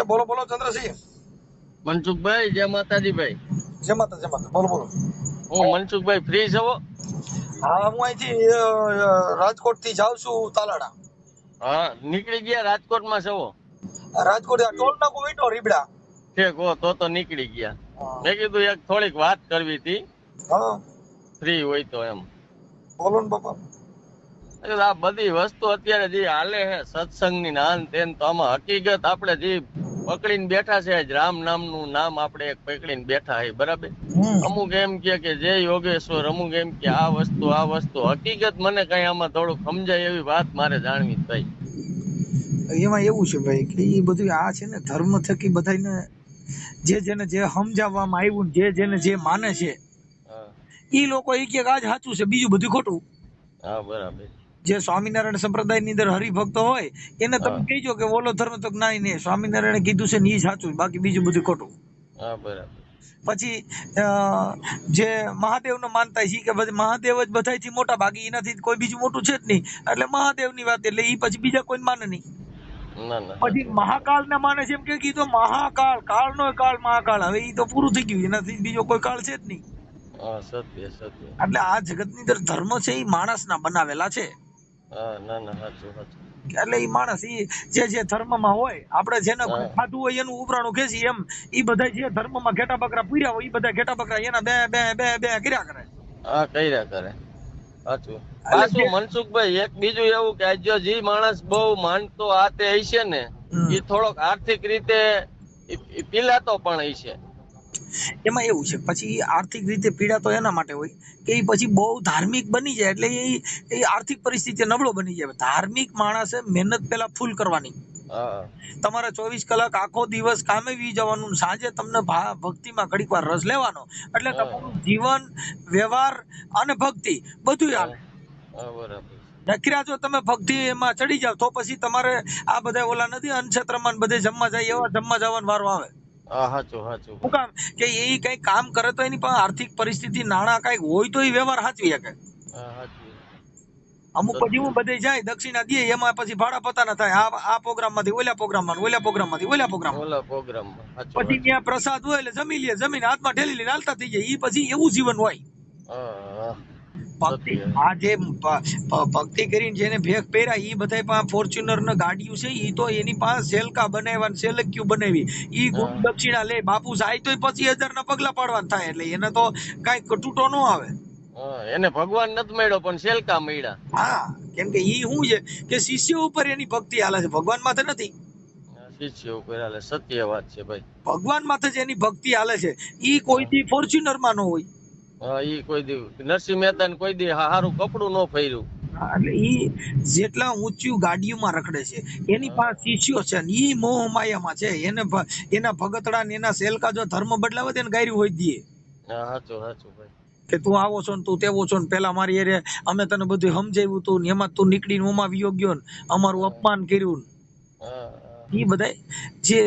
બોલો બોલો ચંદ્રસિંહ. મનસુખભાઈ, જય માતાજી ભાઈ. જય માતા જય માતા. બોલો બોલો. હું મનસુખભાઈ ફ્રી છો? હા, હું અહીંથી રાજકોટ થી જાઉં છું તાલાડા. હા, નીકળી ગયા રાજકોટમાં છો? રાજકોટ ટોલ નાકો વીટો રીબડા. ઠીક હો, તો નીકળી ગયા. હા મેં કીધું એક થોડીક વાત કરવી હતી, હા, ફ્રી હોય તો એમ. બોલો ને બાપા. આ બધી વસ્તુ અત્યારે જે હાલે છે સત્સંગની નાન તેન, તો આમાં હકીકત આપણે જે પકડીને બેઠા છે, આજ રામ નામનું નામ આપણે એક પકડીને બેઠા છે, બરાબર. અમુક એમ કે જય યોગેશ્વર, અમુક એમ કે આ વસ્તુ હકીકત મને કઈ આમાં થોડુંક સમજાય એવી વાત મારે જાણવી ભાઈ. એમાં એવું છે ભાઈ કે એ બધું આ છે ને ધર્મ થકી બધાને જે જેને જે સમજાવવામાં આવ્યું ને જે જેને જે માને છે હા એ લોકો એ કે આજ સાચું છે, બીજું બધું ખોટું. હા, બરાબર. જે સ્વામિનારાયણ સંપ્રદાય ની અંદર હરિભક્તો હોય એને તમે હા કહીજો કે ઓલો ધર્મ તો ના નહીં, સ્વામિનારાયણ કીધું છે ને એ સાચું, બાકી બીજું બધું ખોટું. હા, બરાબર. પછી જે મહાદેવનો માનતા છે કે બધે મહાદેવ જ બધાયથી મોટા, બાકી એનાથી કોઈ બીજું મોટું છે જ નહીં, એટલે મહાદેવની વાત, એટલે એ પછી બીજા કોઈ માને નહીં. ના ના, પછી સાચી વાત. મહાકાળ ને માને છે, એમ કે કીધું મહાકાળ, કાળનો કાળ મહાકાળ, હવે એ તો પૂરું થઈ ગયું, એનાથી બીજો કોઈ કાળ છે જ નહીં. હા, સત્ય સત્ય. એટલે આ જગતની અંદર ધર્મ છે એ માણસના બનાવેલા છે. હા, ના ના, સાચું સાચું. એટલે એ માણસ જે જે ધર્મમાં હોય, આપણે જેને હા ખાધું હોય એનું ઉબરાણું ખેંચી, એમ એ બધા જે ધર્મમાં ઘેટા બકરા પૂર્યા હોય એ બધા ઘેટા બકરા એના બે બે બે બે કર્યા કરે. હા, કર્યા કરે. સાચું. એટલે પાછું મનસુખભાઈ એક બીજું એવું કે આજ જે માણસ બહુ માનતો આ તે હશે ને, એ થોડોક આર્થિક રીતે પીલાતો પણ હશે. એમાં એવું છે, પછી આર્થિક રીતે પીડા તો એના માટે હોય કે એ પછી બહુ ધાર્મિક બની જાય, એટલે એ આર્થિક પરિસ્થિતિ નબળો બની જાય. ધાર્મિક માણસે મહેનત પેલા ફૂલ કરવાની. હા તમારે 24 કલાક આખો દિવસ કામે વી જવાનું, સાંજે તમને ભક્તિમાં ઘડીક વાર રસ લેવાનો, એટલે હા તમારું જીવન, વ્યવહાર અને ભક્તિ બધું હા હાલે. હા, બરાબર. નકરા જો તમે ભક્તિ એમાં ચડી જાવ તો પછી તમારે આ બધા ઓલા નથી અનક્ષેત્રમાં બધે જમવા જાય એવા જમવા જવાનો વારો આવે. હા, સાચું સાચું શું ભાઈ. કામ કે એ કઈ કામ કરે તો એની પાસે આર્થિક પરિસ્થિતિ નાણાં કઈક હોય તો એ વ્યવહાર સાચવી શકે. હા, સાચું. અમુક પછી હું બધે જાય દક્ષિણા દે, એમાં પછી ભાડા પતાના થાય, આ પ્રોગ્રામ માંથી ઓલા પ્રોગ્રામમાં, ઓલા પ્રોગ્રામ માંથી ઓલા પ્રોગ્રામમાં. ઓલા પ્રોગ્રામમાં સાચું પછી સાચું. ત્યાં પ્રસાદ હોય એટલે જમી લે, જમીન હાથમાં ઠેલી લઈને હાલતા થઈ જાય. એ પછી એવું જીવન હોય. હા હા, ભક્તિ સત્ય. આ જે ભક્તિ કરીને જેને ભેગ પહેર્યા એ બધા પાસે ફોર્ચ્યુનર ને ગાડીઓ છે, એ તો એની પાસે સેલકા બનાવ્યા, સેલક્યુ બનાવી, ઈ ગુરુ હા દક્ષિણા લે, બાપુ જાય તો 25,000 ના પગલા પાડવાના થાય, એટલે એને તો કઈ તૂટો ન આવે. હા, એને ભગવાન નથી મળ્યો પણ શેલકા મળ્યા. હા, કેમ કે ઈ શું છે કે શિષ્ય ઉપર એની ભક્તિ હાલે છે, ભગવાન માથે નથી. શિષ્ય ઉપર હાલે, સત્ય વાત છે ભાઈ. ભગવાન માથે જ એની ભક્તિ હાલે છે. ઈ કોઈ હા દી ફોર્ચ્યુનર માં ન હોય. હા, ઈ કોઈ દી નરસિંહ મહેતા ને કોઈ દી હારું કપડું ન ફેર્યું. એટલે ઈ જેટલા ઊંચું ગાડીઓમાં રખડે છે એની હા પાસે શિષ્યો છે, ઈ મોહ માયામાં છે. એને એના ભગતડા ને એના સેલકા જો ધર્મ બદલાવે તો એને ગાયરું હોય દે હા, સાચું સાચું ભાઈ. કે તું આવો છો ને તું તેવો છો ને, પેલા મારી એરે અમે તને બધું સમજાવ્યું તું ને, એમાં તું નીકળીને ઓમાં વિયો ગયો ને, અમારું હા અપમાન કર્યું. હા એ બધા જે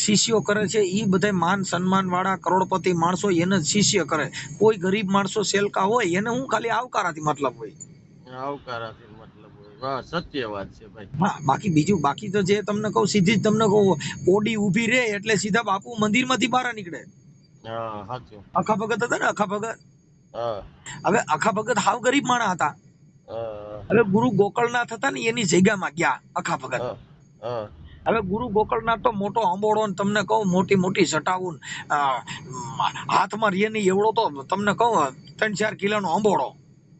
શિષ્યો કરે છે એ બધા માન સન્માન વાળા કરોડપતિ માણસો એને જ શિષ્ય કરે. કોઈ ગરીબ માણસો સેલકા હોય એને હું ખાલી આવકારાથી મતલબ હોય. હા, આવકારાથી મતલબ હોય. વાહ, સત્ય વાત છે ભાઈ. હા, બાકી તો જે તમને કહું, સીધી જ તમને કહું, ઓડી ઊભી રે એટલે સીધા બાપુ મંદિર માંથી બહાર નીકળે. હા, સાચું. અખા ભગત હતા ને, અખા ભગત. હા હવે અખા ભગત હાવ ગરીબ માણસ હતા. હા હવે ગુરુ ગોકળનાથ હતા ને એની જગ્યામાં ગયા અખા ભગત. હા હા હવે ગુરુ ગોકળનાથ તો મોટો આંબોળો ને તમને કહું મોટી મોટી સટાવું, હાથમાં રેની એવડો તો તમને કહું 3-4 કિલોનો આંબોળો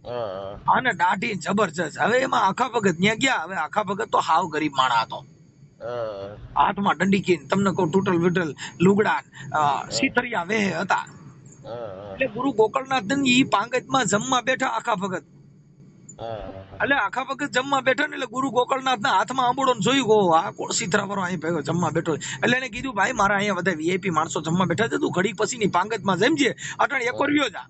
હા અને દાઢી જબરજસ્ત. હવે એમાં આખા ભગત ત્યાં ગયા. હવે આખા ભગત તો હાવ ગરીબ માણસ હતો. હા હાથમાં દંડીકી તમને કહું તૂટલ વિટલ લુગડા, હા સીતરિયા વેહ હતા. હા એટલે ગુરુ ગોકળનાથ ઈ પાંગતમાં જમવા બેઠા આખા ભગત. હા એટલે આખા ભગત જમવા બેઠા ને એટલે ગુરુ ગોકળનાથ ના હાથમાં આંબોડો જોયું ગો, આ કોણ સીતરા વાળો અહીં ભેગો જમવા બેઠો. એટલે એને કીધું ભાઈ મારા અહીંયા બધા વીઆઈપી માણસો જમવા બેઠા છે, તું ઘડી પછી ની પાંગતમાં જમજે, અટણ એક રહ્યો જા.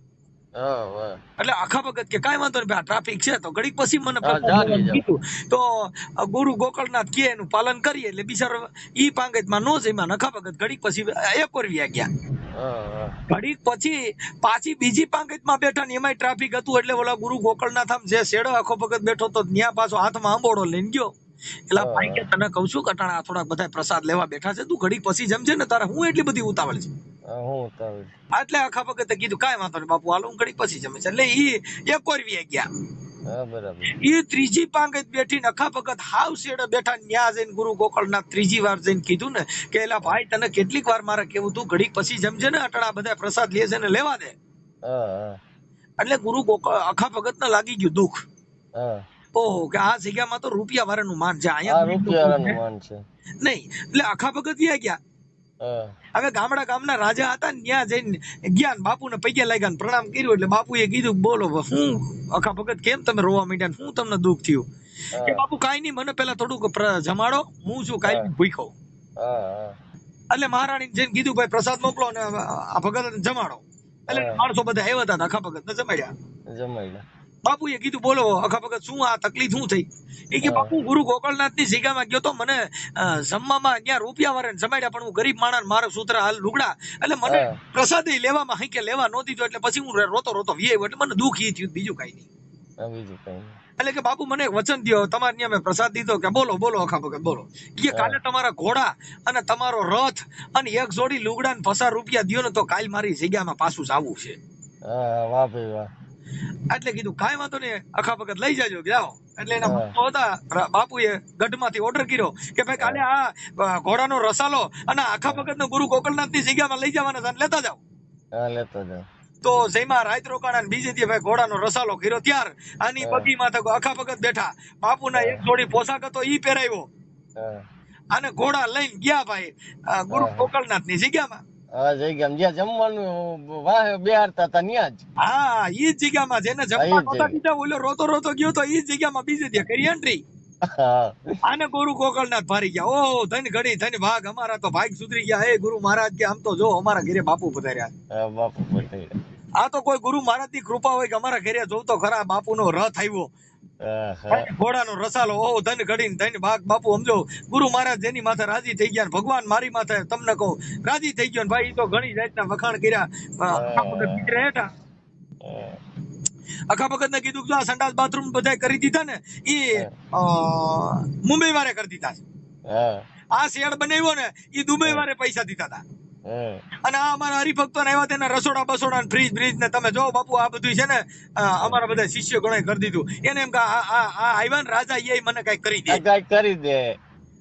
હા એટલે આખા ભગત કે કાંઈ વાંધો નહીં, ટ્રાફિક છે તો ઘડીક પછી મને હા, પ્રસાદ જાળવી લેવાનું જાવ. કીધું. તો ગુરુ ગોકળનાથ કે એનું પાલન કરીએ એટલે બિચારો ઈ પાંગતમાં નો જમ્યા. આખા ભગત ઘડીક પછી એકોરવ્યા ગયા. હા ઘડીક પછી પાછી બીજી પાંગતમાં બેઠા ને એમાંય ટ્રાફિક હતું. એટલે ઓલા ગુરુ ગોકળનાથ આમ જે શેડો આખો ભગત બેઠો તો ત્યાં પાછો હાથમાં આંબોડો લઈને ગયો. એટલે ભાઈ કે તને કહું છું કટાણા થોડા બધા પ્રસાદ લેવા બેઠા છે, તું ઘડી પછી જમજે ને, તારે હું એટલી બધી ઉતાવળ છે. હું ઉતાવળ. એટલે આખા ભગતે કીધું કાંઈ વાંધો નહીં બાપુ, હાલો હું ઘડી પછી જમે છે. એટલે ઈ એક ઓરવીએ ગયા. હા બરાબર. ઈ ત્રીજી પાંગત બેઠી ને અખા ભગત હાવ શેડે બેઠા, ન્યા જઈને ગુરુ ગોકળનાથ ત્રીજી વાર જઈને કીધું ને કે એલા ભાઈ તને કેટલીક વાર મારે કેવું, તું ઘડીક પછી જમજે ને, અટણા બધા પ્રસાદ લે છે ને લેવા દે. એટલે ગુરુ ગોકળ અખા ભગત ને લાગી ગયું દુઃખ. ઓહો, કે આ જગ્યામાં તો રૂપિયા વાળાનું માન છે, અહીંયા રૂપિયા વાળાનું માન છે નહીં. એટલે અખા ભગત ગયા. હવે ગામના રાજા હતા ને, ત્યાં જઈને ગયા ને બાપુને પગે લાગ્યા ને પ્રણામ કર્યું. એટલે બાપુએ કીધું બોલો હું અખા ભગત કેમ તમે રોવા માંડ્યા, શું તમને દુઃખ થયું? કે બાપુ કાઈ નહીં, મને પેલા થોડુંક જમાડો, હું છું કાઈ ભૂખ્યો. એટલે મહારાણી જઈને કીધું ભાઈ પ્રસાદ મોકલો ને આ ભગત જમાડો. એટલે માણસો બધા આવ્યા હતા, અખા ભગત ને જમાડ્યા. બાપુએ કીધું બોલો અખા ભગત શું આ તકલીફ શું થઈ? એ કે બાપુ ગુરુ ગોકળનાથ ની જગ્યામાં ગયો તો, મને જમવામાં ત્યાં રૂપિયા વાળા જમાડ્યા, પણ હું ગરીબ માણસ, મારો સૂત્ર હાલ લુગડા, એટલે મને પ્રસાદ લેવામાં હાઈ કે લેવા નો દીધો. એટલે પછી હું રોતો વ્યાયો, એટલે મને દુઃખ ઈ થયું, બીજું કઈ નહીં. એટલે કે બાપુ મને વચન દો, તમારે ત્યાં મેં પ્રસાદ દીધો. કે બોલો અખા ભગત બોલો. કે કાલે તમારા ઘોડા અને તમારો રથ અને એક જોડી લુગડા ને 50 રૂપિયા દો ને તો કાલ મારી જગ્યામાં પાછું જવું છે. વાહ ભાઈ વાહ. એટલે કીધું કાંઈ વાંધો નહીં, અખા ભગત લઈ જાજો જાઓ. એટલે એના હતા બાપુએ ગઢમાંથી ઓર્ડર કર્યો કે ભાઈ કાલે આ ઘોડાનો રસાલો અને અખા ભગત ને ગુરુ ગોકળનાથ ની જગ્યામાં લઈ જવાના છે, લેતા જાઓ. તો જેમાં રાત રોકાણા ને બીજે દી ભાઈ ઘોડાનો રસાલો કર્યો. ત્યાર આની બગીમાં તો અખા ભગત બેઠા, બાપુના એક જોડી પોશાક હતો ઈ પહેરાવ્યો અને ઘોડા લઈને ગયા ભાઈ ગુરુ ગોકળનાથ ની જગ્યામાં. જેને જમવા નહોતા દીધા, ઓલો રોતો ગયો તો ઈ જગ્યામાં બીજે દી કરી એન્ટ્રી. આને ગુરુ ગોકળનાથ ભારી ગયા. ઓ ધન ઘડી ધન ભાગ, અમારા તો ભાગ સુધરી ગયા. હે ગુરુ મહારાજ કે આમ તો જો અમારા ઘરે બાપુ પધાર્યા. આ તો કોઈ ગુરુ મહારાજ ની કૃપા હોય કે અમારા ઘરે જોવ તો ખરા બાપુ નો રથ આવ્યો, ઘોડાનો રસાલો. ઓ ધન ઘડી ધન ભાગ, બાપુ સમજો ગુરુ મહારાજ જેની માથે રાજી થઈ ગયા, ભગવાન મારી માથે તમને કહું રાજી થઈ ગયો. ભાઈ તો ઘણી જાતના વખાણ કર્યા. અખા ભગત ને કીધું આ સંડાસ બાથરૂમ બધા કરી દીધા ને, એ મુંબઈ વાળે કરી દીધા છે. આ શેડ બનાવ્યો ને એ દુબઈ વાળે પૈસા દીધા હતા. અને આ અમારા હરિભક્તો ને આવ્યા તેના રસોડા બસોડા ને ફ્રીજ બ્રીજ ને તમે જો બાપુ આ બધું છે ને અમારા બધા શિષ્યો ઘણા કરી દીધું. એને એમ કે આ આવ્યા ને રાજા એ મને કઈ કરી દે.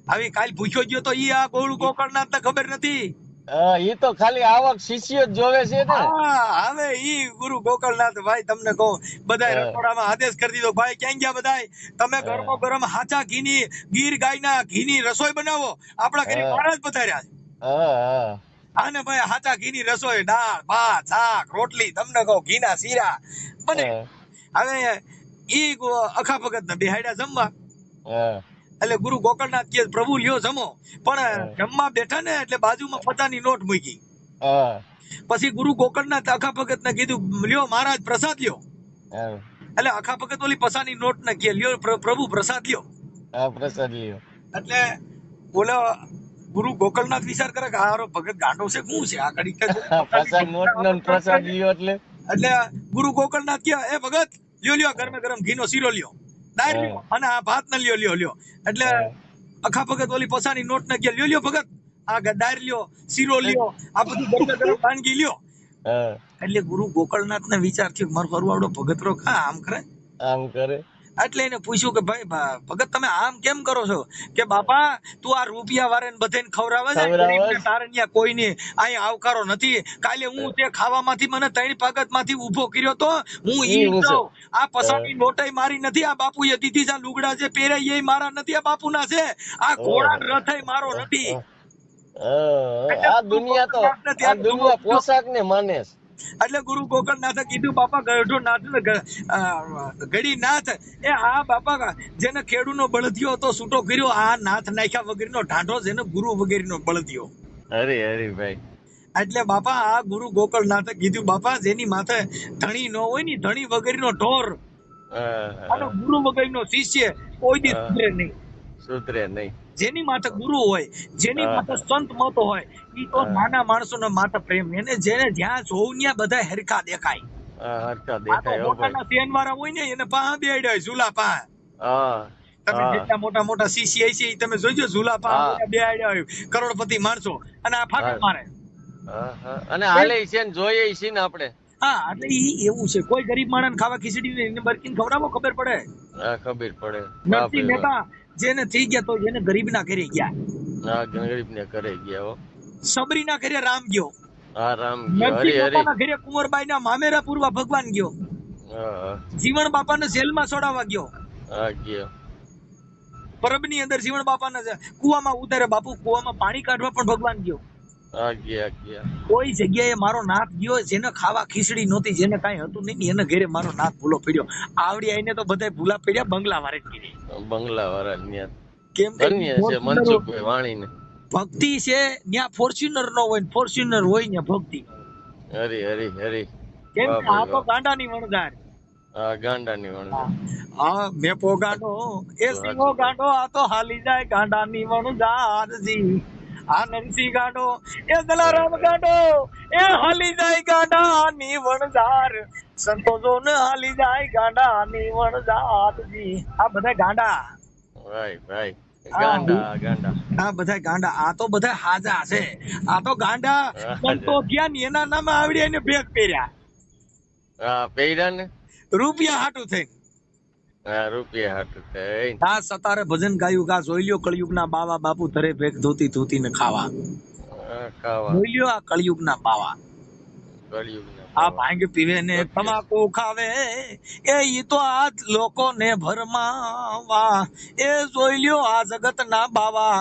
આવી કાલ પૂછ્યો ગયો તો ઈ આ ગોળું ગોકળનાથ ને ખબર નથી. એ તો ખાલી આવક શિષ્ય જ જોવે છે ને. હવે ઈ ગુરુ ગોકળનાથ ભાઈ તમને કહું બધા રસોડામાં આદેશ કરી દીધો. ભાઈ ક્યાં ગયા બધા? તમે ગરમો ગરમ હાચા ઘીની ગીર ગાયના ઘીની રસોઈ બનાવો. આપણા ઘરે મહારાજ પધાર્યા છે. આને ભાઈ હાચા ઘીની રસોઈ, દાળ ભાત શાક રોટલી તમને કહું ઘીના શીરા બને. હવે ઈ અખા ભગત ને બેહાડ્યા જમવા. એટલે ગુરુ ગોકળનાથ કે પ્રભુ લ્યો જમો, પણ જમવા બેઠા ને એટલે બાજુમાં પચાની નોટ મૂકી. પછી ગુરુ ગોકળનાથ અખા ભગત ને કીધું લ્યો મહારાજ પ્રસાદ લ્યો. એટલે અખા ભગત ઓલી પચાની નોટ ને કે લ્યો પ્રભુ પ્રસાદ લ્યો. એટલે બોલો ગુરુ ગોકળનાથ વિચાર કરે કે હારો ભગત ગાંડો છે, શું છે આ ઘડી પ્રસાદ લ્યો. એટલે ગુરુ ગોકળનાથ કે એ ભગત લ્યો ગરમે ગરમ ઘીનો શીરો લ્યો, દાળ લ્યો અને આ ભાત ને લ્યો. એટલે અખા ભગત ઓલી પસાની નોટ ને કે લ્યો ભગત આ દાળ લ્યો, શીરો લ્યો, આ બધું ગરમે ગરમ વાનગી લ્યો. એટલે ગુરુ ગોકળનાથ ને વિચાર થયો મારો ફરવાડો ભગત રો આમ કરે. એટલે એને પૂછ્યું કે ભાઈ ભગત તમે આમ કેમ કરો છો? કે બાપા તું આ રૂપિયા વાળા ને બધાને ખવડાવે છે, તારે ત્યાં કોઈ ની અહીંયા આવકારો નથી. કાલે હું તે ખાવામાંથી મને 3 પાગત માંથી ઉભો કર્યો તો હું ઈ આ પસાની નોટાઈ મારી નથી. આ બાપુએ દીધી છે લુગડા જે પહેરાય એ મારા નથી, આ બાપુના છે. આ ઘોડા રથાઈ મારો નથી. આ દુનિયા પોશાક ને માને. એટલે ગુરુ ગોકળનાથે કીધું બાપા ગઢો નાથ ગડી નાથ એ આ બાપા જેને ખેડૂનો બળદિયો હતો છૂટો કર્યો, આ નાથ નાખ્યા વગેરેનો ઢાંઢો જેને ગુરુ વગેરેનો બળદિયો. અરે ભાઈ. એટલે બાપા આ ગુરુ ગોકળનાથે કીધું બાપા જેની માથે ધણી ન હોય ને ધણી વગેરેનો ઢોર અને ગુરુ વગેરેનો શિષ્ય કોઈ દી સુધરે નહીં. જેની માથે ગુરુ હોય, જેની માથે સંત મત હોય, ઈ તો નાના માણસો ના માથે પ્રેમ. એને જેને જ્યાં જોવું ત્યાં બધા હરખા દેખાય. મોટાના સેન વાળા હોય ને એને પા બેડ્યા ઝૂલા પા. તમે હા. જેટલા મોટા મોટા સીસી છે ઈ તમે જોઈજો ઝુલાપા હા. બે આડ્યા હોય કરોડપતિ માણસો અને આ ફાકા હા. મારે. હા. અને હાલે છે ને જોઈએ છે ને આપણે. હા એટલે ઈ એવું છે કોઈ ગરીબ માણસ ખાવા ખીચડી એને બરકીને ખવડાવો ખબર પડે. હા, ખબર પડે. વાહ નરસિંહ ભાઈ વાહ. મહેતા જેને થઈ ગયા તો એને ગરીબ ના ઘરે ગયા. હા, ગરીબ ને કરે ગયા હો. સબરી ના ઘરે રામ ગયો. હા, રામ ગયો. નરસિંહ હરી મહેતા હરી. ના ઘરે કુંવરબાઈ ના મામેરા પૂરવા ભગવાન ગયો. હા. જીવણ બાપાને જેલમાં છોડાવવા ગયો. હા, ગયો. પરબની અંદર જીવણ બાપાને કુવામાં ઉતારે બાપુ કુવામાં પાણી કાઢવા પણ ભગવાન ગયો. હા, ગયા. કોઈ જગ્યાએ મારો નાથ ગયો જેને ખાવા ખીચડી નહોતી જેને કાંઈ હતું નહીં એને ઘરે મારો નાથ ભૂલો પડ્યો. આવડી આઈને તો બધા ભૂલા પડ્યા બંગલા વારે ઘરે. બંગલા વાળા ન્યા કેમ કે ધન્ય છે મનસુખભાઈ વાણીને. ભક્તિ છે ત્યાં ફોર્ચ્યુનર નો હોય ફોર્ચ્યુનર હોય ત્યાં ભક્તિ ન હોય. હરી. કેમ વાહ કે આ ભાઈ તો વાહ. ગાંડાની વણઝાર. હા, ગાંડાની વણઝાર. હા મેપો ગાંડો એ તો સીવો સાચું ભાઈ. ગાંડો આ તો હાલી જાય ગાંડાની વણઝારજી. આ નરસિંહ ગાંડો એ દલારામ ગાંડો એ હાલી જાય ગાંડાની વણઝાર. સંતોષો ને હાલી જાય ગાંડાની વણઝારજી. આ બધા ગાંડા. ભાઈ. આ ગાંડા. આ બધા ગાંડા આ તો બધા હાજા છે. આ તો ગાંડા સંતો ગયા ને એના નામે આવડી એને ભેગ પહેર્યા હા, પહેર્યા ને. રૂપિયા હાટું થઈ. હા, રૂપિયા હાટું થઈ. આ સતારે ભજન ગાયું કા જોઈ લ્યો કળિયુગના બાવા બાપુ ધરે ભેગ ધોતી ધોતી ને ખાવા. ખાવા. જોઈ લ્યો આ કળિયુગના બાવા. કળિયુગના આ બાવા. ભાંગ પીવે ને સત્ય. તમાકુ ખાવે એ ઈ તો આ લોકોને ભરમાવા. એ જોઈ લ્યો આ જગતના બાવા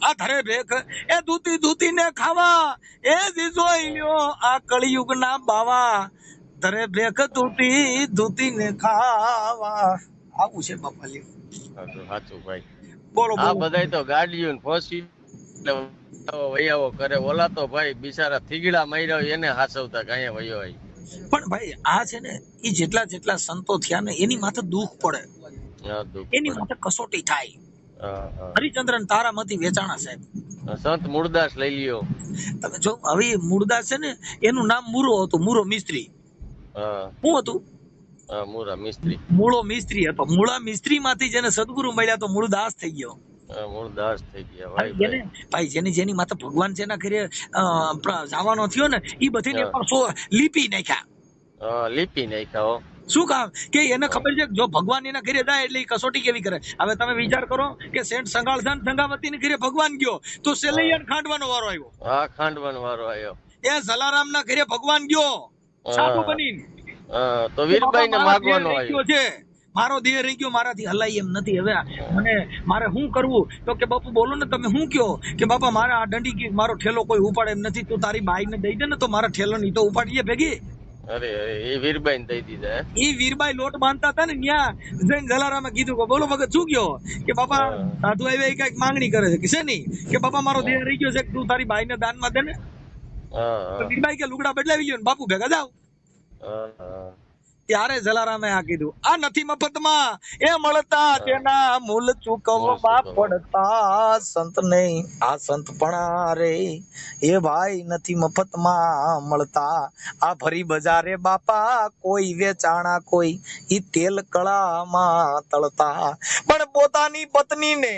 આ ધરે ભેગ એ ધૂતી ધૂતી ને ખાવા. એ જી જોઈ લ્યો આ કળિયુગના બાવા ધરે ભેગ ધૂતી ધૂતી ને ખાવા. આવું છે બાપા. સાચું ભાઈ. બોલો આ બોલો. બધાય તો ગાડીઓ ફોસી વૈયાવો કરે. ઓલા તો ભાઈ બિચારા થીગડા માર્યા હોય એને હાસવતા કાંઈ વયો હોય. પણ ભાઈ આ છે ને એ જેટલા જેટલા સંતો થયા ને એની માથે દુઃખ પડે હા, દુઃખ એની પડે. માથે કસોટી થાય. હા. હરિચંદ્રન તારામતી વેચાણા સાહેબ. સંત મૂળદાસ લઈ લ્યો. તમે જો હવે મૂળદાસ છે ને એનું નામ મૂરો હતું મૂરો મિસ્ત્રી. હા. શું હતું? મૂરા મિસ્ત્રી. મૂળો મિસ્ત્રી હતો. મૂળા મિસ્ત્રી માંથી જેને સદગુરુ મળ્યા તો મૂળદાસ થઈ ગયો. મૂળદાસ થઈ ગયા અને ભાઈ. ભાઈ જેની માથે ભગવાન જેના ઘરે જવાનો થયો ને એ બધીને લીપી નાખ્યા. લીપી નાખ્યા હો. શું કામ કે એને ખબર છે જો ભગવાન એના ઘરે જાય એટલે કસોટી કેવી કરે. હવે તમે વિચાર કરો કે સેઠ સંગાળધાન સંગાવતી ને ઘરે ભગવાન ગયો તો સેલૈયાને ખાંડવાનો વારો આવ્યો. હા, ખાંડવાનો વારો આવ્યો. એ જલારામ ના ઘરે ભગવાન ગયો સાધુ બનીને. તો વીરબાઈ ને માગવાનો આવ્યો. છે મારો દેહ રહી ગયો મારાથી હલાય એમ નથી. હવે મને મારે શું કરવું તો કે બાપુ બોલો ને તમે શું કયો કે બાપા મારા આ દંડી મારો ઠેલો કોઈ ઉપાડે એમ નથી. તું તારી બાઈ ને દઈ દે ને તો મારા ઠેલો ની તો ઉપાડીએ ભેગી. અરે એ વીરબાઈ ને દઈ દીધા. એ વીરબાઈ લોટ બાંધતા હતા ને ત્યાં જઈને જલારામે કીધું કે બોલો ભગત શું કયો કે બાપા સાધુ આવ્યા કઈક માંગણી કરે છે કે છે નહીં કે બાપા મારો દેહ રહી ગયો છે તું તારી બાઈ ને દાન માં દે ને. વીરબાઈ કે લુગડા બદલાવી ગયો ને બાપુ ભેગા જાવ. ત્યારે જલારામે આ કીધું આ નથી મફતમાં એ મળતા તેના મૂલ ચૂકવવા પડતા સંત નહીં આ સંત પણ રે એ ભાઈ નથી મફતમાં મળતા. આ ભરી બજારે બાપા કોઈ વેચાણા કોઈ ઈ તેલ કળામાં તળતા પણ પોતાની પત્નીને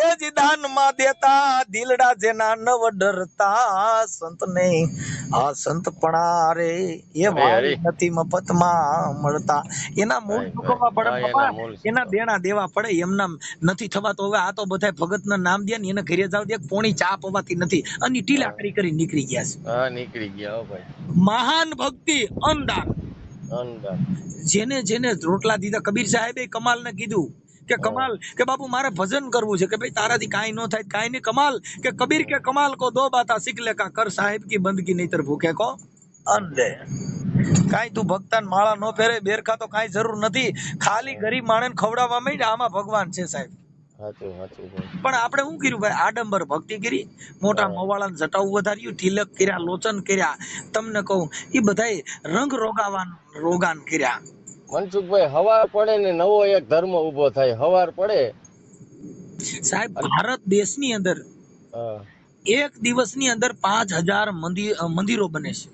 એ જ દાનમાં દેતા દિલડા જેના નવ ડરતા સંત નહીં આ સંત પણ રે એ ભાઈ નથી મફતમાં મળતા. એના મૂળ ચૂકવવા પડે બાપા. એના દેણા દેવા પડે એમના નથી થવા. તો હવે આ તો બધા ભગત ના નામ દે ને એને ઘરે જાવ દે પોણી ચા પવાતી નથી અને ટીલા કરી નીકળી ગયા છે. હા, નીકળી ગયા ભાઈ. મહાન ભક્તિ અંધાર. જેને જેને રોટલા દીધા કબીર સાહેબે કમાલ ને કીધું કે કમાલ કે બાપુ મારે ભજન કરવું છે કે ભાઈ તારાથી કાંઈ ન થાય કાંઈ નહીં. કમાલ કે કબીર કે કમાલ કો દો બાતા શીખ લે કા કર સાહેબ કી બંદગી નહીતર ભૂખે કો અંધે. કાંઈ તું ભક્તાન માળા નો ફેરે બેરખા તો કાંઈ જરૂર નથી. ખાલી ગરીબ માણસ ખવડાવવા માંડ આમાં ભગવાન છે સાહેબ. પણ આપણે શું કર્યું ભાઈ આડંબર ભક્તિ કરી મોટા મોવાળાને જટાવું વધાર્યું તિલક કર્યા લોચન કર્યા. તમને કહું એ બધાય રંગ રોગાન કર્યા. મનસુખભાઈ હવાર પડે ને નવો એક ધર્મ ઉભો થાય. હવાર પડે સાહેબ ભારત દેશની અંદર એક દિવસની અંદર 5000 મંદિરો બને છે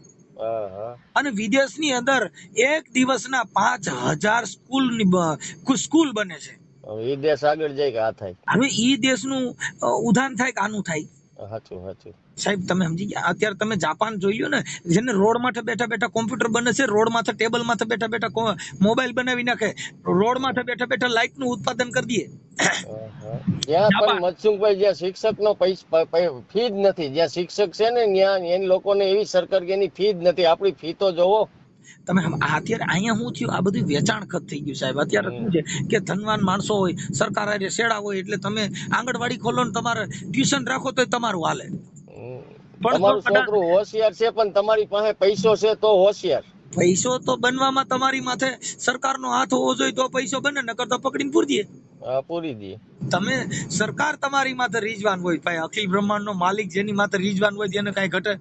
અને વિદેશની અંદર એક દિવસના 5000 સ્કૂલ બને છે. હવે ઈ દેશ આગળ જાય કે આ થાય. હવે ઈ દેશનું ઉદાહરણ થાય કે આનું થાય. સાચું સાચું સાહેબ તમે સમજી ગયા. અત્યારે તમે જાપાન જોયું ને, જેને રોડ માથે બેઠા બેઠા કોમ્પ્યુટર બને છે, રોડ માથે ટેબલ માથે બેઠા બેઠા મોબાઈલ બનાવી નાખે, રોડ માથે બેઠા બેઠા લાઇટ નું ઉત્પાદન કરી દે. ત્યાં પણ મનસુખભાઈ જ્યાં શિક્ષક નો ફી જ નથી, જ્યાં શિક્ષક છે ને ત્યાં એની લોકોને એવી સરકાર કે એની ફી જ નથી. આપણી ફી તો જોવો તમે. અત્યારે અહીંયા શું થયું, આ બધું વેચાણ ખત થઈ ગયું સાહેબ. અત્યારે શું છે કે ધનવાન માણસો હોય, સરકાર હારે શેડા હોય, એટલે તમે આંગણવાડી ખોલો ને તમારે ટ્યુશન રાખો તો તમારું હાલે. તમારું છોકરું હોશિયાર છે પણ તમારી પાસે પૈસો છે તો હોશિયાર. પૈસો તો બનવામાં તમારી માથે સરકારનો હાથ હોવો જોઈએ તો પૈસો બને, નકર તો પકડીને પૂરી દે. પૂરી દે. તમે સરકાર તમારી માથે રીઝવાન હોય ભાઈ, અખિલ બ્રહ્માંડ નો માલિક જેની માથે રીઝવાન હોય તેને કઈ ઘટે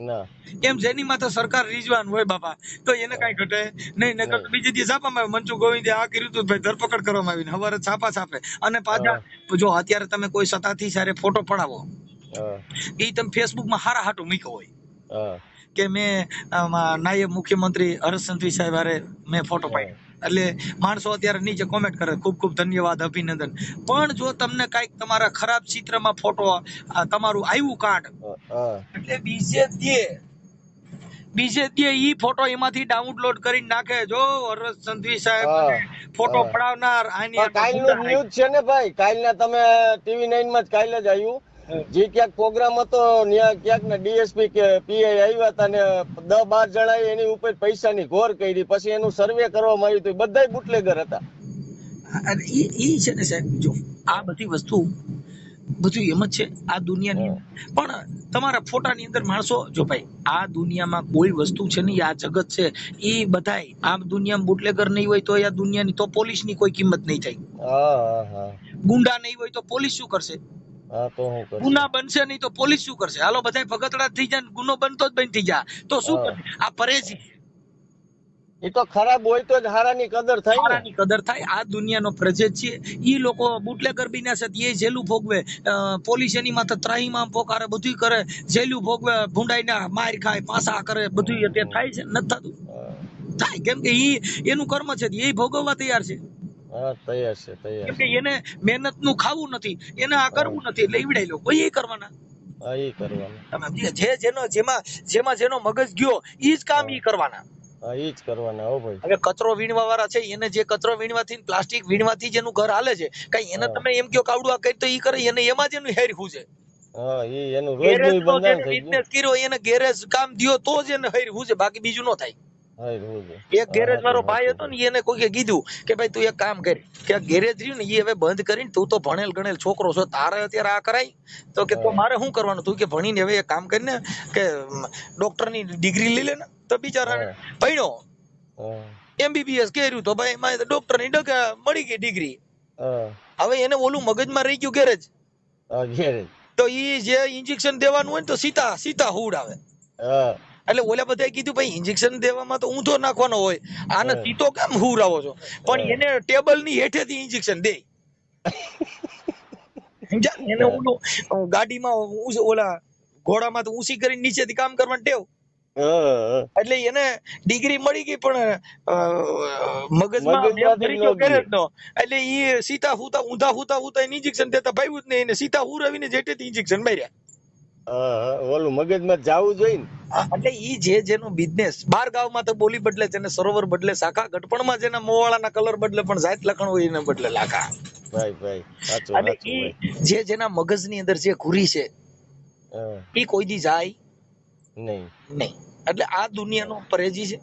ના. એમ જેની માથે સરકાર રીઝવાન હોય બાપા તો એને કઈ ઘટે નહીં. નકર તો બીજે દિવસ છાપામાં આવે, મનસુખ ગોવિંદે આ કર્યું હતું ભાઈ, ધરપકડ કરવામાં આવીને હવારે છાપા છાપે. અને પાછા જો અત્યારે તમે કોઈ સત્તાથી સારે ફોટો પડાવો, એ તમે ફેસબુક માં હારા હાટું મૂક્યો હોય કે મેં નાયબ મુખ્યમંત્રી હર્ષ સંઘવી સાહેબ હારે મેં ફોટો પાડ્યો, એટલે માણસો અત્યારે નીચે કોમેન્ટ કરે ખૂબ ખૂબ ધન્યવાદ, અભિનંદન. પણ જો તમને કઈક તમારા ખરાબ ચિત્રમાં ફોટો તમારું આવ્યું કાર્ડ, એટલે બીજે દે ઈ ફોટો એમાંથી ડાઉનલોડ કરીને નાખે. જો હર્ષ સંઘવી સાહેબ ફોટો પડાવનાર આની કાલનું ન્યૂઝ છે ને ભાઈ, કાલના તમે TV9 માં જ કાલે જ આવ્યું, જે ક્યાંક પ્રોગ્રામ હતો ક્યાંક ના ડીએસપી કે પીઆઈ આવ્યા હતા ને 10-12 જણા એની ઉપર પૈસાની ઘોર કરી, પછી એનું સર્વે કરવામાં આવ્યું હતું, બધાય બુટલેગર હતા. ઈ છે ને સાહેબ, જો આ બધી વસ્તુ બધું એમ જ છે આ દુનિયાની. પણ તમારા ફોટાની અંદર માણસો, જો ભાઈ આ દુનિયામાં કોઈ વસ્તુ છે ને, આ જગત છે એ બધાય આ દુનિયામાં બુટલેગર નહીં હોય તો આ દુનિયાની તો પોલીસની કોઈ કિંમત નહીં થાય. ગુંડા નહીં હોય તો પોલીસ શું કરશે? ગુના બનશે નહીં તો પોલીસ શું કરશે? હાલો બધા ભગતડા થઈ જાય, ગુનો બનતો જ બંધ થઈ જાય તો શું કરશે? આ પરેજી એ તો ખરાબ હોય તો જ હારાની કદર થાય, હારાની કદર થાય. આ દુનિયાનો પ્રજેત છે. ઈ લોકો બુટલેગર બીના છે એ જેલું ભોગવે, પોલીસ એની માથે ત્રાહીમાં પોકારે, બધું કરે, જેલું ભોગવે, ભૂંડાઈને માર ખાય, પાસા કરે, બધું અત્યારે થાય છે. નથી થતું? થાય, કેમ કે ઈ એનું કર્મ છે, એ ભોગવવા તૈયાર છે. કેમ કે એને મહેનત નું ખાવું નથી, એને આ કરવું નથી, એટલે ઈવડાઈ લો કોઈ કરવાના. તમે જેમાં જેનો મગજ ગયો ઈ જ કામ ઈ કરવાના. હવે કચરો વીણવા વાળા છે, એને જે કચરો વીણવાથી પ્લાસ્ટિક વીણવાથી જેનું ઘર હાલે છે, કઈ એને તમે એમ કયો કાવડું આ કરી તો ઈ કરે, એને એમાં જ એનું હેરખું છે. બિઝનેસ કર્યો એને ગેરેજ કામ દ્યો તો જ એને હેરખું છે, બાકી બીજું ન થાય. એક ગેરેજ વાળો ભાઈ હતો ને, એને કોઈએ કીધું કે ભાઈ તું એક કામ કર, કે ગેરેજ રહ્યું ને એ હવે બંધ કરીને, તું તો ભણેલ ગણેલ છોકરો છો, તારે અત્યારે આ કરાય તો કે તો મારે શું કરવાનું? તું કે ભણીને હવે એક કામ કરીને કે ડોક્ટરની ડિગ્રી લઈ લે ને. તો બિચારા ભણ્યો MBBS કર્યું તો ભાઈ એમાં ડોક્ટરની મળી ગઈ ડિગ્રી. હવે એને ઓલું મગજમાં રહી ગયું ગેરેજ, તો ઈ જે ઇન્જેક્શન દેવાનું હોય ને તો સીતા હુડ આવે. એટલે ઓલા બધાએ કીધું ભાઈ ઇન્જેક્શન દેવામાં તો ઊંધો નાખવાનો હોય, આને સીતો કેમ હુરાવો છો? પણ એને ટેબલ ની હેઠેથી ઇન્જેક્શન દે. એને ઓલું ગાડીમાં ઓલા ઘોડામાં તો ઊંચી કરીને નીચેથી કામ કરવાનું ટેવ, એટલે એને ડિગ્રી મળી ગઈ પણ મગજમાં એટલે ઈ સીતા હુતા ઊંધા ઇન્જેક્શન દેતા ભાઈ જ નહીં, એને સીતા હુરાવીને જેટેથી ઇન્જેક્શન માર્યા. ઓલું મગજમાં જાવું જોઈએ ને. એટલે ઈ જેનો બિઝનેસ 12 ગામમાં તો બોલી બદલે, જેને સરોવર બદલે શાખા, ગટપણમાં જેના મોવાળાના કલર બદલે પણ જાત લખણ હોય એને બદલે લાખા. ભાઈ અને ઈ જેના મગજની અંદર જે ઘુરી છે ઈ કોઈ દી જાય નહીં. એટલે આ દુનિયાનો પરેજી છે.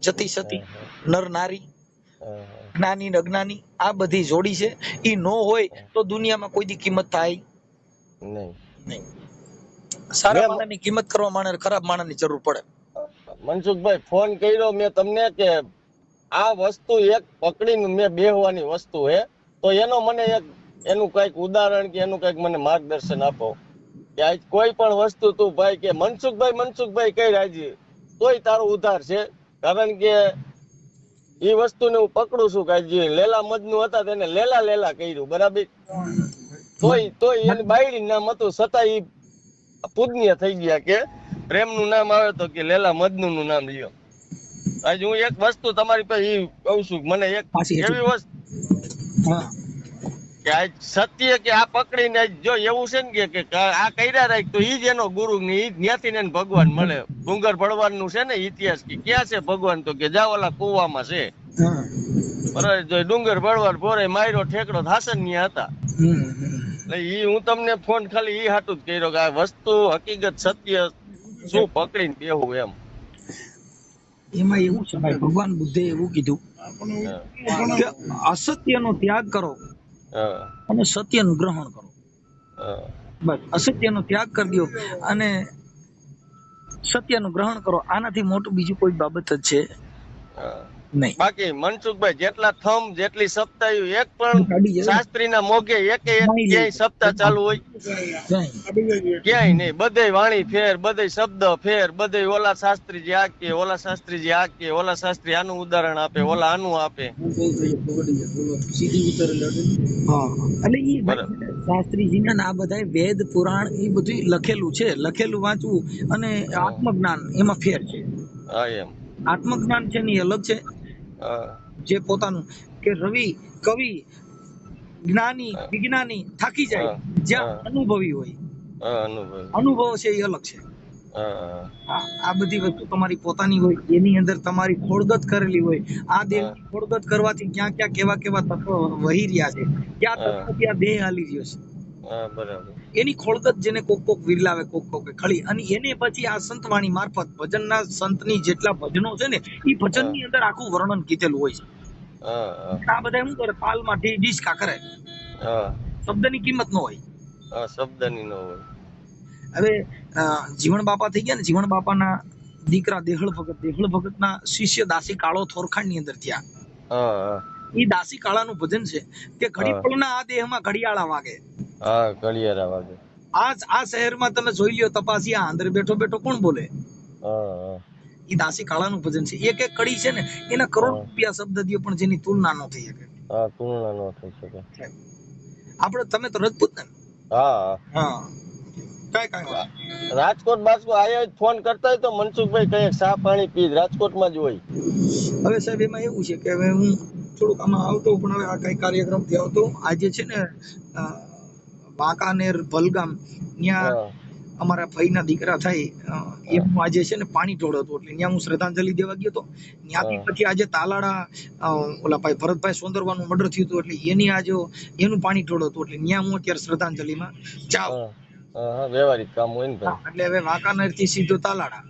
જતી સતી, નર નારી, જ્ઞાની અજ્ઞાની, આ બધી જોડી છે. ઈ નો હોય તો દુનિયામાં કોઈ દી કિંમત થાય નહીં. સારા માણસની કિંમત કરવા માટે ખરાબ માણસની જરૂર પડે. મનસુખભાઈ ફોન કર્યો મેં તમને કે આ વસ્તુ એક પકડીને મેં બેહવાની વસ્તુ હે, તો એનો મને એનું કઈક ઉદાહરણ કે એનું કઈક મને માર્ગદર્શન આપો કે આજ કોઈ પણ વસ્તુ તું ભાઈ કે મનસુખભાઈ કઈ રાજી તોય તારો ઉધાર છે. કારણ કે એ વસ્તુને હું પકડું છું કે જે લેલા મજનુ હતા તેને લેલા કર્યું, બરાબર? તોય એની બાયડી નામ હતું, છતાં એ પૂજનીય થઈ ગયા કે પ્રેમનું નામ આવે તો કે લેલા મજનુ નું નામ લ્યો. આજે હું એક વસ્તુ તમારી પાસે એ કહું છું, મને એક એવી વસ્તુ કે આ સત્ય કે આ પકડીને જો એવું છે ને કે આ કર્યા રાખ તો ઈ જ એનો ગુરુ ને ઈ ત્યાંથી ને એને ભગવાન મળે. ડુંગર ભળવાન નું છે ને ઇતિહાસ કે ક્યાં છે ભગવાન તો કે જા ઓલા કુવામાં છે. હા. બરાબર જો ડુંગર ભળવાર ભોરે માર્યો ઠેકડો હાસન ન્યા હતા. એટલે ઈ હું તમને ફોન ખાલી ઈ હાટું જ કર્યો કે આ વસ્તુ હકીકત સત્ય શું પકડીને બેહું એમ. એમાં એવું છે ભાઈ, ભગવાન બુદ્ધે એવું કીધું કે અસત્યનો ત્યાગ કરો હા, અને સત્યનું ગ્રહણ કરો. હા, બસ અસત્યનો ત્યાગ કરી દો અને સત્યનું ગ્રહણ કરો. આનાથી મોટું બીજું કોઈ બાબત જ છે હા. નહીં. બાકી મનસુખભાઈ જેટલા થંભ જેટલી સપ્તાહ એક પણ શાસ્ત્રીના મોગે એકે એક ક્યાંય સપ્તાહ ચાલુ હોય ક્યાંય નહીં. બધે વાણી ફેર, બધે શબ્દ ફેર, બધે ઓલા શાસ્ત્રીજી આ કે, ઓલા શાસ્ત્રીજી આ કે, ઓલા શાસ્ત્રી આનું ઉદાહરણ આપે, ઓલા આનું આપે. એટલે ઈ શાસ્ત્રીજી ને આ બધા વેદ પુરાણ એ બધું લખેલું છે, લખેલું વાંચવું અને આત્મજ્ઞાન એમાં ફેર છે. હા એમ. આત્મજ્ઞાન છે ને અલગ છે. હા, જે પોતાનું કે રવિ કવિ જ્ઞાની વિજ્ઞાની થાકી જાય જ્યાં અનુભવી હોય, હા, અનુભવ. અનુભવ છે એ અલગ છે. હા, આ બધી વસ્તુ તમારી પોતાની હોય, એની અંદર તમારી ખોળગત કરેલી હોય. આ દેહ ખોળગત કરવાથી ક્યાં ક્યાં કેવા કેવા તત્વો વહી રહ્યા છે, ક્યાં તત્વ ત્યાં દેહ હાલી રહ્યો છે, હા, બરાબર. એની ખોળગત જેને કોક કોક વિરલાવે, કોક કોક ખળી, અને એને પછી આ સંતવાણી મારફત ભજનના સંતની જેટલા ભજનો છે ને એ ભજનની અંદર આખું વર્ણન કીધેલું હોય છે. આ બધા શું કરે, પાલમાં ડીસકા કરે, શબ્દની કિંમત ન હોય. શબ્દની ન હોય. હવે જીવણ બાપા થઈ ગયા ને, જીવણ બાપાના દીકરા દેહળ ભગત, દેહળ ભગતના શિષ્ય દાસી કાળો થોરખાણ ની અંદર થયા. એ દાસી કાળાનું ભજન છે કે ઘડી પળના આ દેહમાં ઘડિયાળા વાગે. હા, ઘડિયાળા વાગે. આ શહેરમાં તમે જોઈ લ્યો, તપાસિયા અંદર બેઠો બેઠો કોણ બોલે? એ દાસી કાળાનું ભજન છે. એક એક કડી છે ને એના કરોડ રૂપિયા શબ્દ દ્યો પણ જેની તુલના ન થઈ શકે. તુલના ન થઈ શકે. આપણે તમે તો રજપૂત ને? હા. રાજકોટ બાજુ આયા ફોન કરતા હોય તો મનસુખભાઈ કઈ ચા પાણી પી રાજકોટમાં જ હોય. હવે સાહેબ એમાં એવું છે કે હવે હું થોડુંક આમાં આવતો, પણ હવે આ કઈ કાર્યક્રમ થી આવતો. આજે છે ને વાંકાનેર ભલગામ ત્યાં અમારા ભાઈના દીકરા થાય એનું આજે છે ને પાણી ઢોળ હતું, એટલે ત્યાં હું શ્રદ્ધાંજલિ દેવા ગયો હતો. ત્યાંથી પછી આજે તાલાડા ઓલા ભાઈ ભરતભાઈ સોંદરવાનું મર્ડર થયું હતું, એટલે એની આજે એનું પાણી ઢોળ હતું, એટલે ત્યાં હું અત્યારે શ્રદ્ધાંજલિમાં જાઉં. વ્યવહારિક કામ હોય ને ભાઈ. એટલે હવે વાંકાનેર થી સીધો તાલાડા.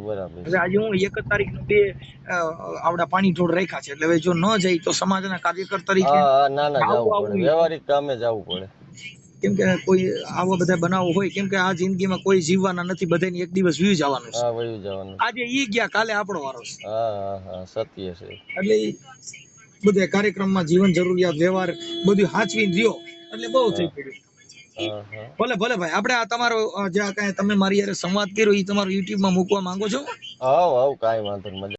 બરાબર. હવે આજે હું 1 તારીખ નું 2 આવડા પાણી ઢોળ રાખ્યા છે, એટલે હવે જો ન જાય તો સમાજના કાર્યકર તરીકે ના જવું પડે, વ્યવહારિક કામે જવું પડે. કેમ કે કોઈ આવા બધા બનાવો હોય, કેમ કે આ જિંદગીમાં કોઈ જીવવાના નથી, બધાને એક દિવસ વીવી જવાનું છે. આજે ઈ ગયા, કાલે આપણો વારો છે. સત્ય છે. એટલે બધા કાર્યક્રમમાં જીવન જરૂરિયાત વ્યવહાર બધું હાચવીને રહ્યો એટલે બહુ થઈ પડ્યું. ભલે ભલે ભાઈ, આપણે આ તમારો જે કાંઈ તમે મારી યારે સંવાદ કર્યો એ તમારો YouTube માં મૂકવા માંગો છો? કાંઈ વાંધો નહીં.